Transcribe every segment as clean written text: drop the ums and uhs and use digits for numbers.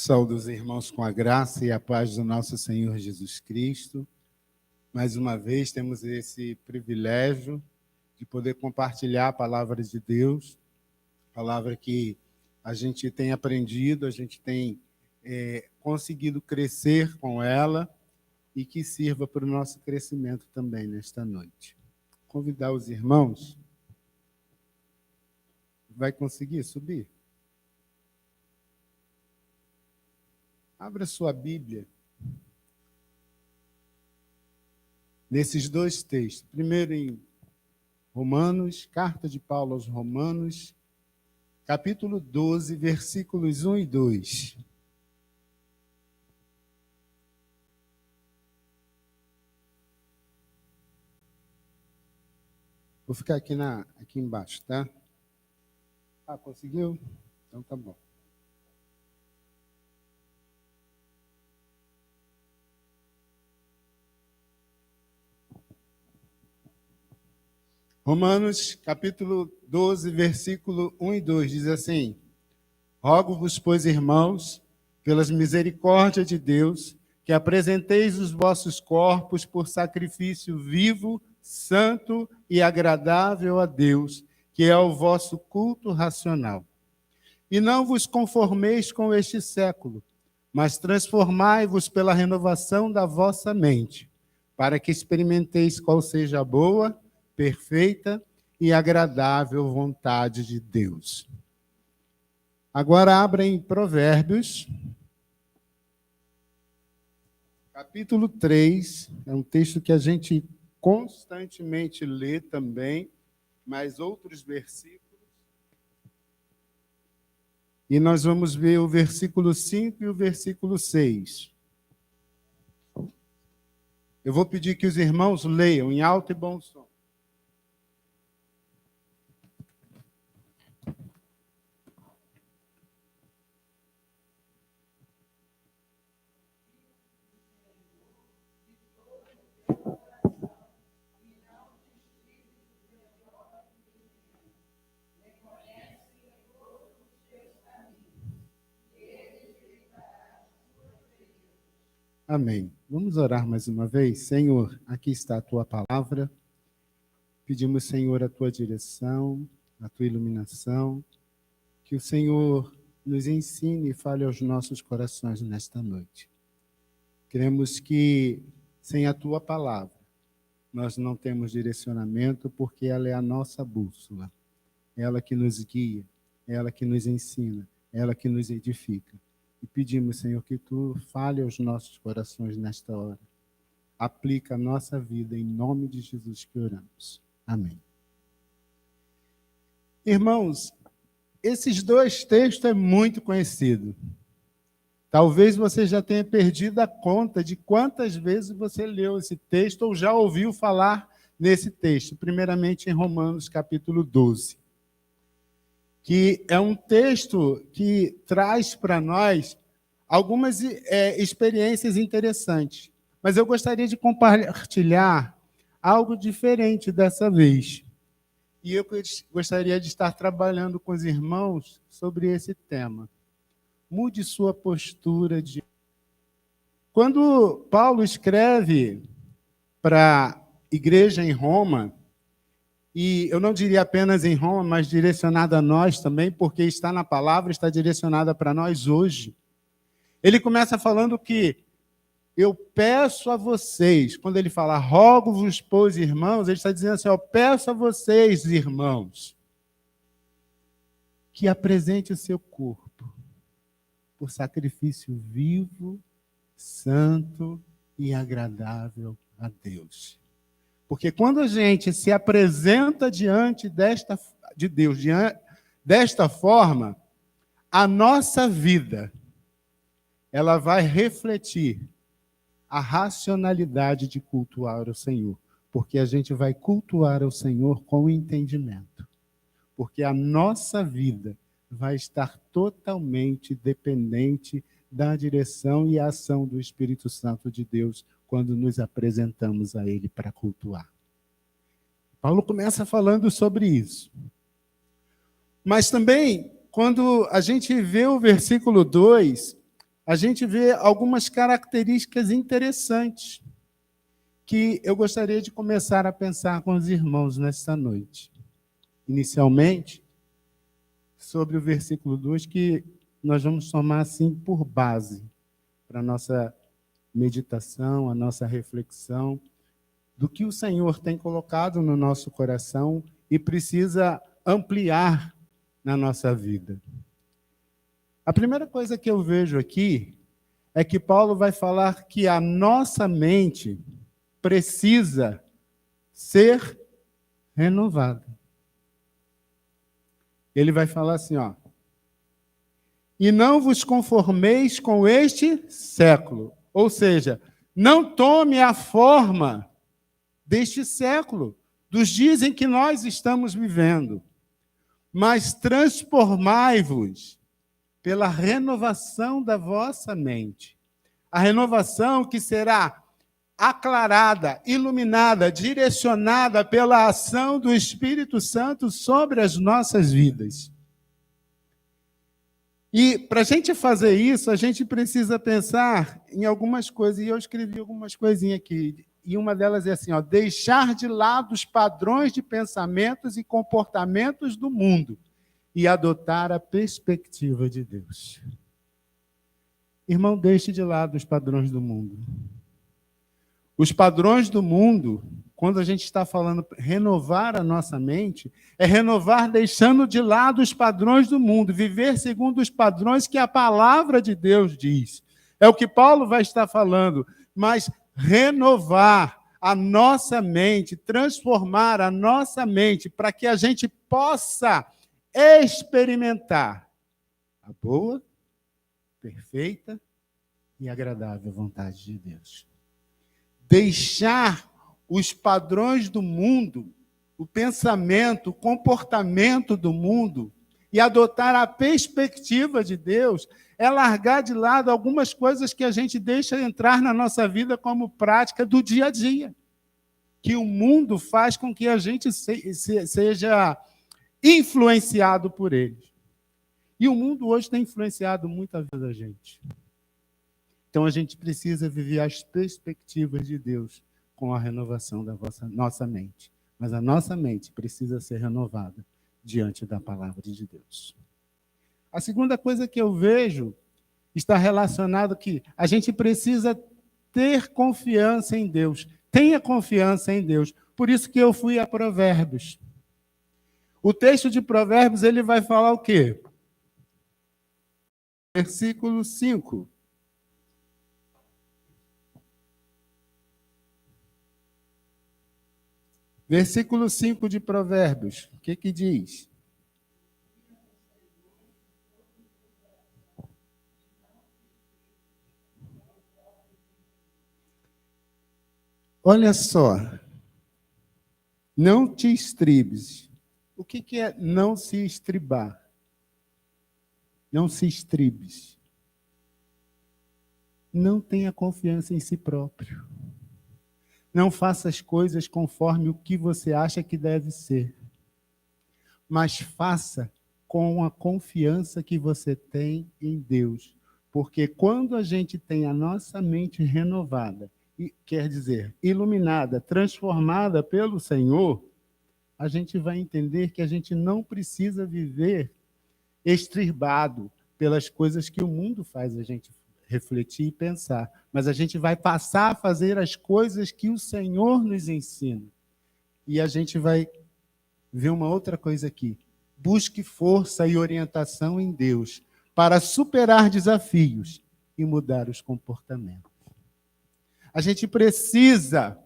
Saúdo os irmãos com a graça e a paz do nosso Senhor Jesus Cristo. Mais uma vez temos esse privilégio de poder compartilhar a palavra de Deus, palavra que a gente tem aprendido, a gente tem conseguido crescer com ela e que sirva para o nosso crescimento também nesta noite. Convidar os irmãos. Vai conseguir subir? Abra sua Bíblia nesses dois textos. Primeiro em Romanos, carta de Paulo aos Romanos, capítulo 12, versículos 1 e 2. Vou ficar aqui embaixo, tá? Ah, conseguiu? Então tá bom. Romanos, capítulo 12, versículo 1 e 2, diz assim: Rogo-vos, pois, irmãos, pelas misericórdias de Deus, que apresenteis os vossos corpos por sacrifício vivo, santo e agradável a Deus, que é o vosso culto racional. E não vos conformeis com este século, mas transformai-vos pela renovação da vossa mente, para que experimenteis qual seja a boa, perfeita e agradável vontade de Deus. Agora abra em Provérbios, capítulo 3, é um texto que a gente constantemente lê também, mas outros versículos. E nós vamos ver o versículo 5 e o versículo 6. Eu vou pedir que os irmãos leiam em alto e bom som. Amém. Vamos orar mais uma vez? Senhor, aqui está a tua palavra. Pedimos, Senhor, a tua direção, a tua iluminação. Que o Senhor nos ensine e fale aos nossos corações nesta noite. Queremos que, sem a tua palavra, nós não temos direcionamento, porque ela é a nossa bússola. Ela que nos guia, ela que nos ensina, ela que nos edifica. E pedimos, Senhor, que tu fale aos nossos corações nesta hora. Aplica a nossa vida em nome de Jesus que oramos. Amém. Irmãos, esses dois textos é muito conhecido. Talvez você já tenha perdido a conta de quantas vezes você leu esse texto ou já ouviu falar nesse texto, primeiramente em Romanos capítulo 12. Que é um texto que traz para nós algumas experiências interessantes. Mas eu gostaria de compartilhar algo diferente dessa vez. E eu gostaria de estar trabalhando com os irmãos sobre esse tema. Mude sua postura de... Quando Paulo escreve para a igreja em Roma, e eu não diria apenas em Roma, mas direcionada a nós também, porque está na palavra, está direcionada para nós hoje. Ele começa falando que eu peço a vocês, quando ele fala rogo-vos, pois, irmãos, ele está dizendo assim, eu peço a vocês, irmãos, que apresente o seu corpo por sacrifício vivo, santo e agradável a Deus. Porque quando a gente se apresenta diante de Deus, desta forma, a nossa vida, ela vai refletir a racionalidade de cultuar o Senhor. Porque a gente vai cultuar o Senhor com entendimento. Porque a nossa vida vai estar totalmente dependente da direção e ação do Espírito Santo de Deus quando nos apresentamos a Ele para cultuar. Paulo começa falando sobre isso. Mas também, quando a gente vê o versículo 2, a gente vê algumas características interessantes que eu gostaria de começar a pensar com os irmãos nesta noite. Inicialmente, sobre o versículo 2, que nós vamos tomar assim por base para a nossa meditação, a nossa reflexão, do que o Senhor tem colocado no nosso coração e precisa ampliar na nossa vida. A primeira coisa que eu vejo aqui é que Paulo vai falar que a nossa mente precisa ser renovada. Ele vai falar assim, ó: e não vos conformeis com este século. Ou seja, não tome a forma deste século, dos dias em que nós estamos vivendo, mas transformai-vos pela renovação da vossa mente. A renovação que será aclarada, iluminada, direcionada pela ação do Espírito Santo sobre as nossas vidas. E para a gente fazer isso, a gente precisa pensar em algumas coisas, e eu escrevi algumas coisinhas aqui, e uma delas é assim, ó: deixar de lado os padrões de pensamentos e comportamentos do mundo e adotar a perspectiva de Deus. Irmão, deixe de lado os padrões do mundo. Os padrões do mundo, quando a gente está falando renovar a nossa mente, é renovar deixando de lado os padrões do mundo, viver segundo os padrões que a palavra de Deus diz. É o que Paulo vai estar falando, mas renovar a nossa mente, transformar a nossa mente para que a gente possa experimentar a boa, perfeita e agradável vontade de Deus. Deixar os padrões do mundo, o pensamento, o comportamento do mundo e adotar a perspectiva de Deus é largar de lado algumas coisas que a gente deixa entrar na nossa vida como prática do dia a dia, que o mundo faz com que a gente seja influenciado por eles. E o mundo hoje tem influenciado muito a vida da gente. Então, a gente precisa viver as perspectivas de Deus com a renovação da nossa mente. Mas a nossa mente precisa ser renovada diante da palavra de Deus. A segunda coisa que eu vejo está relacionado que a gente precisa ter confiança em Deus. Tenha confiança em Deus. Por isso que eu fui a Provérbios. O texto de Provérbios, ele vai falar o quê? Versículo 5. Versículo 5 de Provérbios, o que diz? Olha só, não te estribes. O que é não se estribar? Não se estribes. Não tenha confiança em si próprio. Não faça as coisas conforme o que você acha que deve ser. Mas faça com a confiança que você tem em Deus. Porque quando a gente tem a nossa mente renovada, quer dizer, iluminada, transformada pelo Senhor, a gente vai entender que a gente não precisa viver estribado pelas coisas que o mundo faz a gente refletir e pensar, mas a gente vai passar a fazer as coisas que o Senhor nos ensina. E a gente vai ver uma outra coisa aqui. Busque força e orientação em Deus para superar desafios e mudar os comportamentos. A gente precisa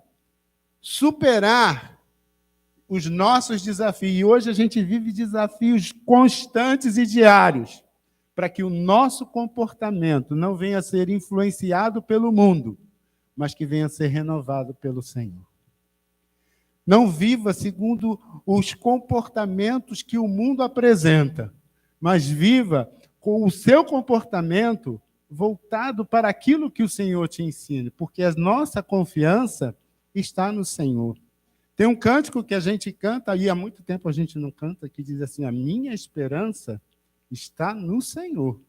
superar os nossos desafios. E hoje a gente vive desafios constantes e diários para que o nosso comportamento não venha a ser influenciado pelo mundo, mas que venha a ser renovado pelo Senhor. Não viva segundo os comportamentos que o mundo apresenta, mas viva com o seu comportamento voltado para aquilo que o Senhor te ensina, porque a nossa confiança está no Senhor. Tem um cântico que a gente canta, e há muito tempo a gente não canta, que diz assim: a minha esperança está no Senhor.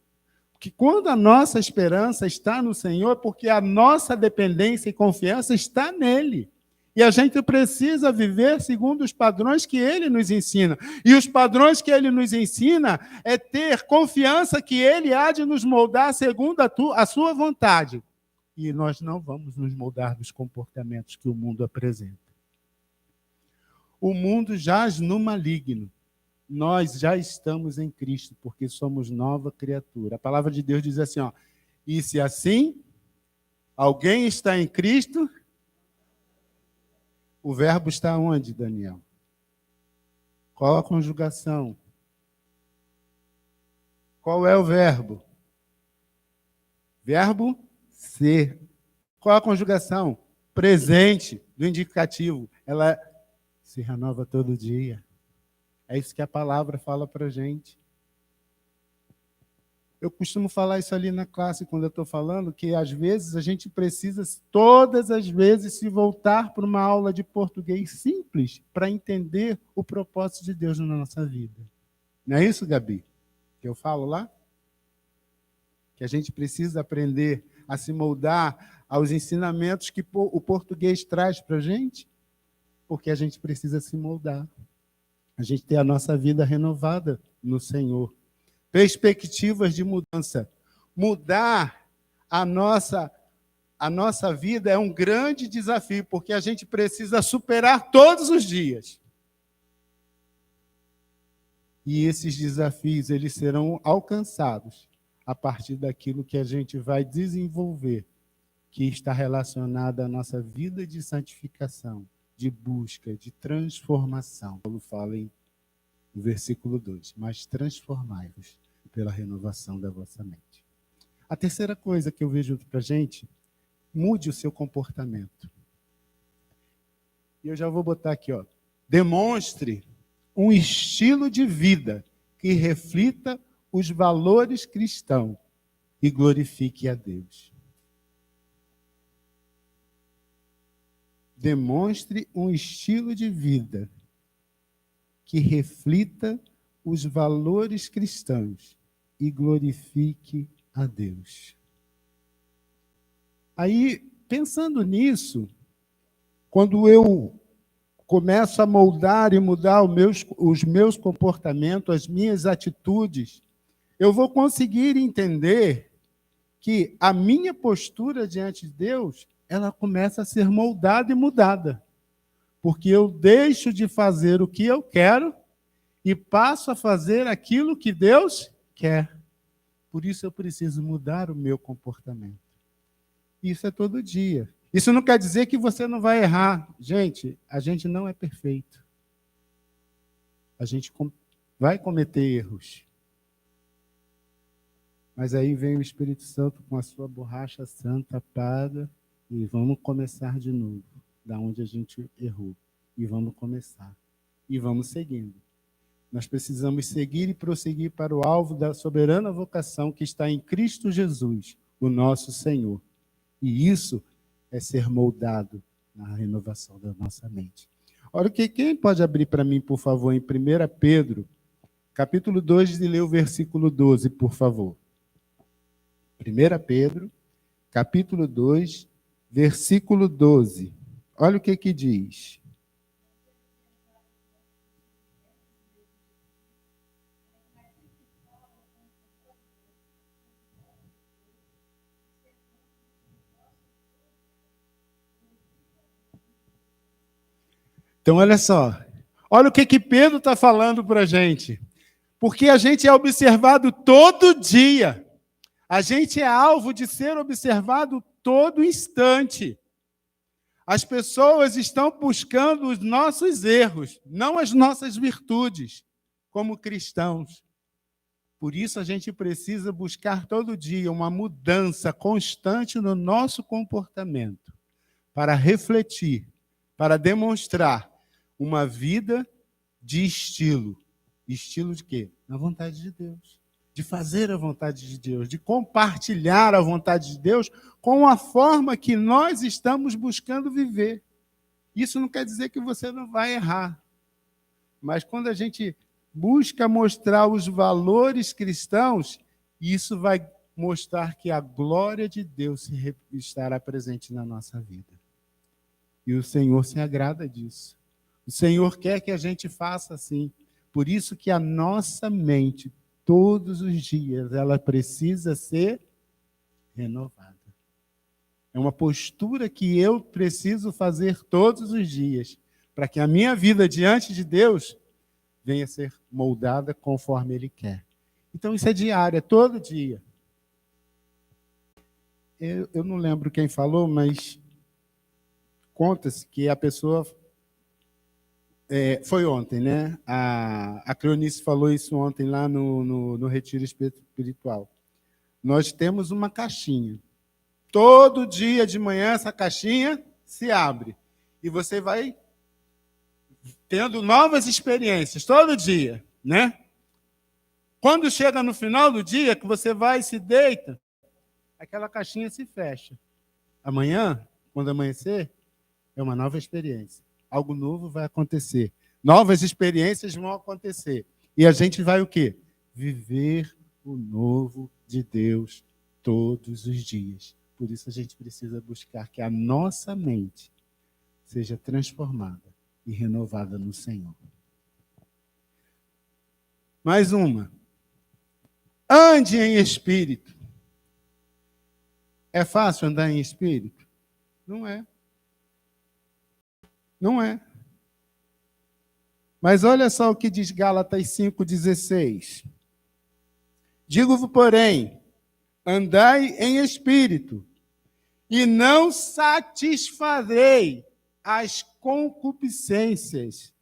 que quando a nossa esperança está no Senhor, porque a nossa dependência e confiança está nele. E a gente precisa viver segundo os padrões que ele nos ensina. E os padrões que ele nos ensina é ter confiança que ele há de nos moldar segundo a sua vontade. E nós não vamos nos moldar dos comportamentos que o mundo apresenta. O mundo jaz no maligno. Nós já estamos em Cristo, porque somos nova criatura. A palavra de Deus diz assim, ó, e se assim alguém está em Cristo, o verbo está onde, Daniel? Qual a conjugação? Qual é o verbo? Verbo ser. Qual a conjugação? Presente, do indicativo. Ela se renova todo dia. É isso que a palavra fala para a gente. Eu costumo falar isso ali na classe, quando eu estou falando, que às vezes a gente precisa, todas as vezes, se voltar para uma aula de português simples para entender o propósito de Deus na nossa vida. Não é isso, Gabi? Que eu falo lá? Que a gente precisa aprender a se moldar aos ensinamentos que o português traz para a gente, porque a gente precisa se moldar. A gente tem a nossa vida renovada no Senhor. Perspectivas de mudança. Mudar a nossa vida é um grande desafio, porque a gente precisa superar todos os dias. E esses desafios, eles serão alcançados a partir daquilo que a gente vai desenvolver, que está relacionado à nossa vida de santificação, de busca, de transformação. Paulo fala no versículo 2, mas transformai-vos pela renovação da vossa mente. A terceira coisa que eu vejo para a gente, mude o seu comportamento. E eu já vou botar aqui, ó, demonstre um estilo de vida que reflita os valores cristãos e glorifique a Deus. Demonstre um estilo de vida que reflita os valores cristãos e glorifique a Deus. Aí, pensando nisso, quando eu começo a moldar e mudar os meus comportamentos, as minhas atitudes, eu vou conseguir entender que a minha postura diante de Deus, ela começa a ser moldada e mudada. Porque eu deixo de fazer o que eu quero e passo a fazer aquilo que Deus quer. Por isso eu preciso mudar o meu comportamento. Isso é todo dia. Isso não quer dizer que você não vai errar. Gente, a gente não é perfeito. A gente vai cometer erros. Mas aí vem o Espírito Santo com a sua borracha santa, apaga, e vamos começar de novo, da onde a gente errou. E vamos começar. E vamos seguindo. Nós precisamos seguir e prosseguir para o alvo da soberana vocação que está em Cristo Jesus, o nosso Senhor. E isso é ser moldado na renovação da nossa mente. Olha, quem pode abrir para mim, por favor, em 1 Pedro, capítulo 2, e ler o versículo 12, por favor. 1 Pedro, capítulo 2, versículo 12. Olha o que diz. Então, olha só. Olha o que Pedro está falando para a gente. Porque a gente é observado todo dia. A gente é alvo de ser observado todo instante. As pessoas estão buscando os nossos erros, não as nossas virtudes, como cristãos. Por isso a gente precisa buscar todo dia uma mudança constante no nosso comportamento, para refletir, para demonstrar uma vida de estilo. Estilo de quê? Na vontade de Deus. De fazer a vontade de Deus, de compartilhar a vontade de Deus com a forma que nós estamos buscando viver. Isso não quer dizer que você não vai errar. Mas quando a gente busca mostrar os valores cristãos, isso vai mostrar que a glória de Deus estará presente na nossa vida. E o Senhor se agrada disso. O Senhor quer que a gente faça assim. Por isso que a nossa mente, todos os dias, ela precisa ser renovada. É uma postura que eu preciso fazer todos os dias, para que a minha vida diante de Deus venha a ser moldada conforme Ele quer. Então isso é diário, é todo dia. Eu não lembro quem falou, mas conta-se que a pessoa... foi ontem, né? A Cleonice falou isso ontem lá no Retiro Espiritual. Nós temos uma caixinha. Todo dia de manhã essa caixinha se abre. E você vai tendo novas experiências, todo dia, né? Quando chega no final do dia, que você vai e se deita, aquela caixinha se fecha. Amanhã, quando amanhecer, é uma nova experiência. Algo novo vai acontecer. Novas experiências vão acontecer. E a gente vai o quê? Viver o novo de Deus todos os dias. Por isso a gente precisa buscar que a nossa mente seja transformada e renovada no Senhor. Mais uma. Ande em espírito. É fácil andar em espírito? Não é. Não é. Mas olha só o que diz Gálatas 5,16. Digo-vos, porém, andai em espírito, e não satisfarei as concupiscências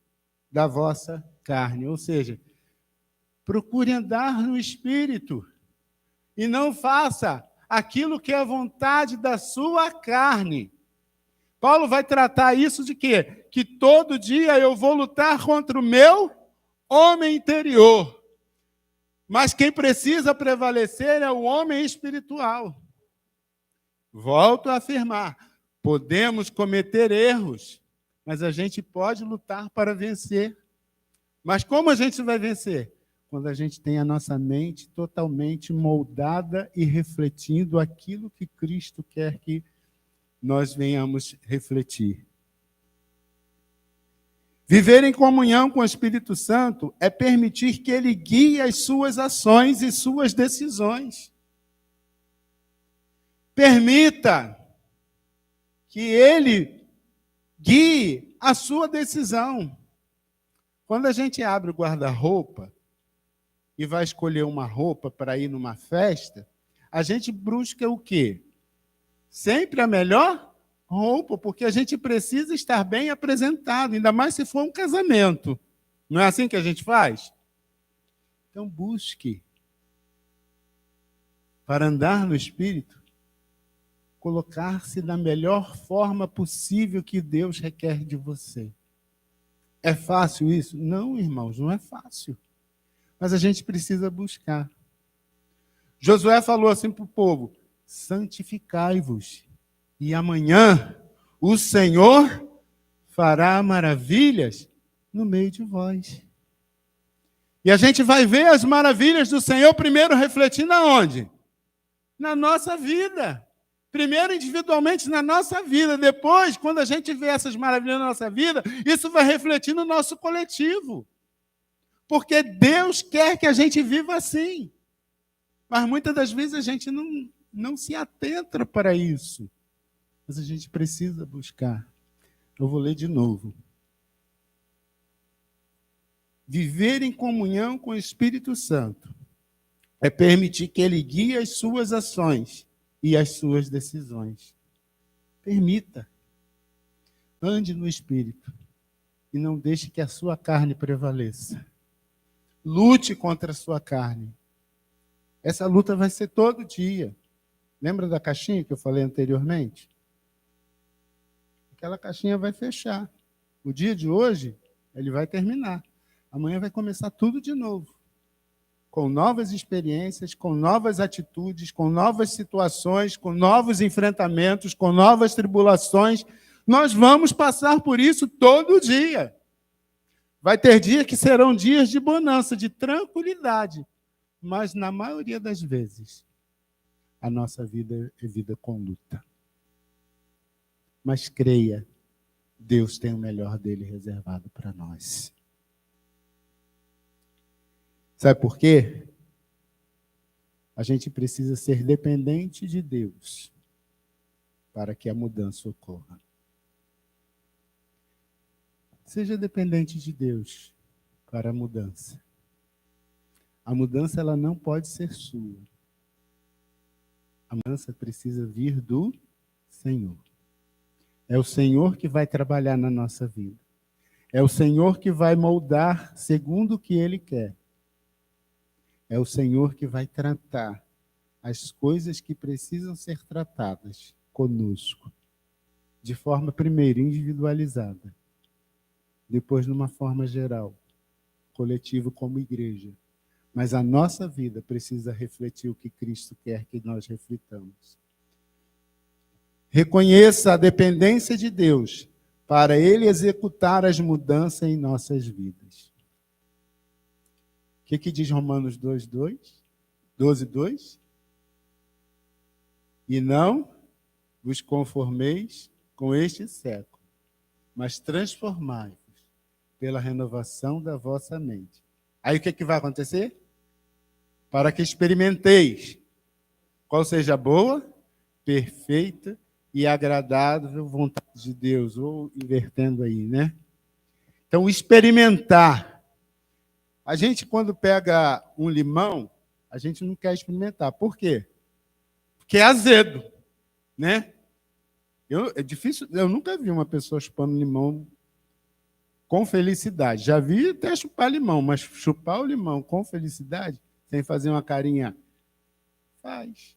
da vossa carne. Ou seja, procure andar no espírito, e não faça aquilo que é a vontade da sua carne. Paulo vai tratar isso de quê? Que todo dia eu vou lutar contra o meu homem interior. Mas quem precisa prevalecer é o homem espiritual. Volto a afirmar, podemos cometer erros, mas a gente pode lutar para vencer. Mas como a gente vai vencer? Quando a gente tem a nossa mente totalmente moldada e refletindo aquilo que Cristo quer que nós venhamos refletir. Viver em comunhão com o Espírito Santo é permitir que Ele guie as suas ações e suas decisões. Permita que Ele guie a sua decisão. Quando a gente abre o guarda-roupa e vai escolher uma roupa para ir numa festa, a gente busca o quê? Sempre a melhor roupa, porque a gente precisa estar bem apresentado, ainda mais se for um casamento. Não é assim que a gente faz? Então busque, para andar no Espírito, colocar-se da melhor forma possível que Deus requer de você. É fácil isso? Não, irmãos, não é fácil. Mas a gente precisa buscar. Josué falou assim para o povo: santificai-vos, e amanhã o Senhor fará maravilhas no meio de vós. E a gente vai ver as maravilhas do Senhor primeiro refletindo aonde? Na nossa vida. Primeiro individualmente na nossa vida. Depois, quando a gente vê essas maravilhas na nossa vida, isso vai refletir no nosso coletivo. Porque Deus quer que a gente viva assim. Mas muitas das vezes a gente não se atenta para isso. Mas a gente precisa buscar. Eu vou ler de novo. Viver em comunhão com o Espírito Santo é permitir que Ele guie as suas ações e as suas decisões. Permita. Ande no Espírito e não deixe que a sua carne prevaleça. Lute contra a sua carne. Essa luta vai ser todo dia. Lembra da caixinha que eu falei anteriormente? Aquela caixinha vai fechar. O dia de hoje, ele vai terminar. Amanhã vai começar tudo de novo. Com novas experiências, com novas atitudes, com novas situações, com novos enfrentamentos, com novas tribulações. Nós vamos passar por isso todo dia. Vai ter dias que serão dias de bonança, de tranquilidade. Mas, na maioria das vezes, a nossa vida é vida com luta. Mas creia, Deus tem o melhor dele reservado para nós. Sabe por quê? A gente precisa ser dependente de Deus para que a mudança ocorra. Seja dependente de Deus para a mudança. A mudança ela não pode ser sua. A mudança precisa vir do Senhor. É o Senhor que vai trabalhar na nossa vida. É o Senhor que vai moldar segundo o que Ele quer. É o Senhor que vai tratar as coisas que precisam ser tratadas conosco. De forma, primeiro, individualizada. Depois, de uma forma geral, coletivo como igreja. Mas a nossa vida precisa refletir o que Cristo quer que nós reflitamos. Reconheça a dependência de Deus para Ele executar as mudanças em nossas vidas. O que diz Romanos 12:2? E não vos conformeis com este século, mas transformai-vos pela renovação da vossa mente. Aí o que vai acontecer? Para que experimenteis qual seja a boa, perfeita e agradável vontade de Deus. Ou invertendo aí, né? Então, experimentar. A gente, quando pega um limão, a gente não quer experimentar. Por quê? Porque é azedo, né? É difícil, eu nunca vi uma pessoa chupando limão com felicidade. Já vi até chupar limão, mas chupar o limão com felicidade, sem fazer uma carinha, faz.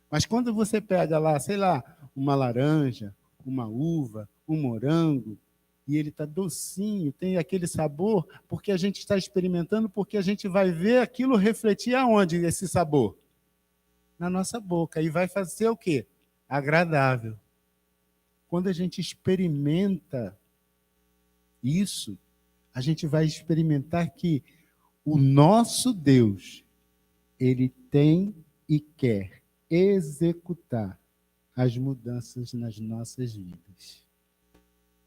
Mas quando você pega lá, sei lá, uma laranja, uma uva, um morango, e ele está docinho, tem aquele sabor, porque a gente está experimentando, porque a gente vai ver aquilo refletir aonde esse sabor? Na nossa boca. E vai fazer o quê? Agradável. Quando a gente experimenta isso, a gente vai experimentar que o nosso Deus, Ele tem e quer executar as mudanças nas nossas vidas.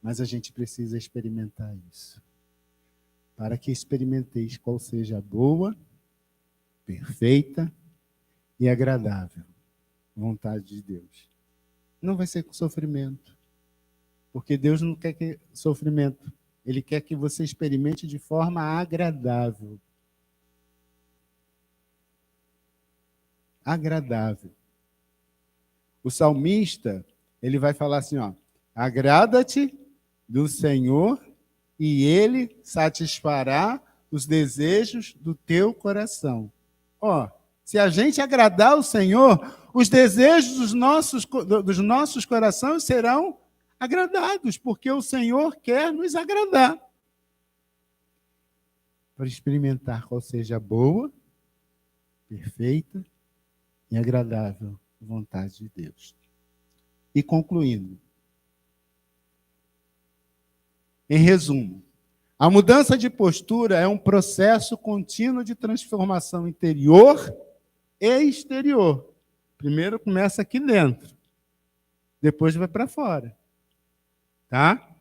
Mas a gente precisa experimentar isso. Para que experimenteis qual seja a boa, perfeita e agradável vontade de Deus. Não vai ser com sofrimento. Porque Deus não quer que sofrimento. Ele quer que você experimente de forma agradável. Agradável. O salmista, ele vai falar assim, ó, agrada-te do Senhor e Ele satisfará os desejos do teu coração. Ó, se a gente agradar o Senhor, os desejos dos nossos corações serão agradados, porque o Senhor quer nos agradar. Para experimentar qual seja a boa, perfeita e agradável vontade de Deus. E concluindo, em resumo, a mudança de postura é um processo contínuo de transformação interior e exterior. Primeiro começa aqui dentro, depois vai para fora. Tá?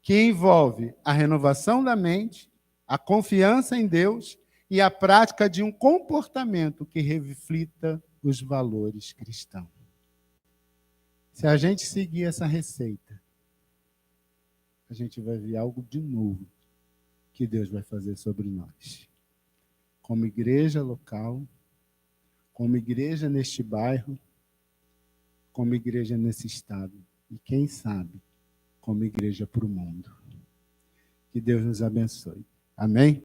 Que envolve a renovação da mente, a confiança em Deus e a prática de um comportamento que reflita os valores cristãos. Se a gente seguir essa receita, a gente vai ver algo de novo que Deus vai fazer sobre nós. Como igreja local, como igreja neste bairro, como igreja nesse estado. E quem sabe, como igreja para o mundo. Que Deus nos abençoe. Amém?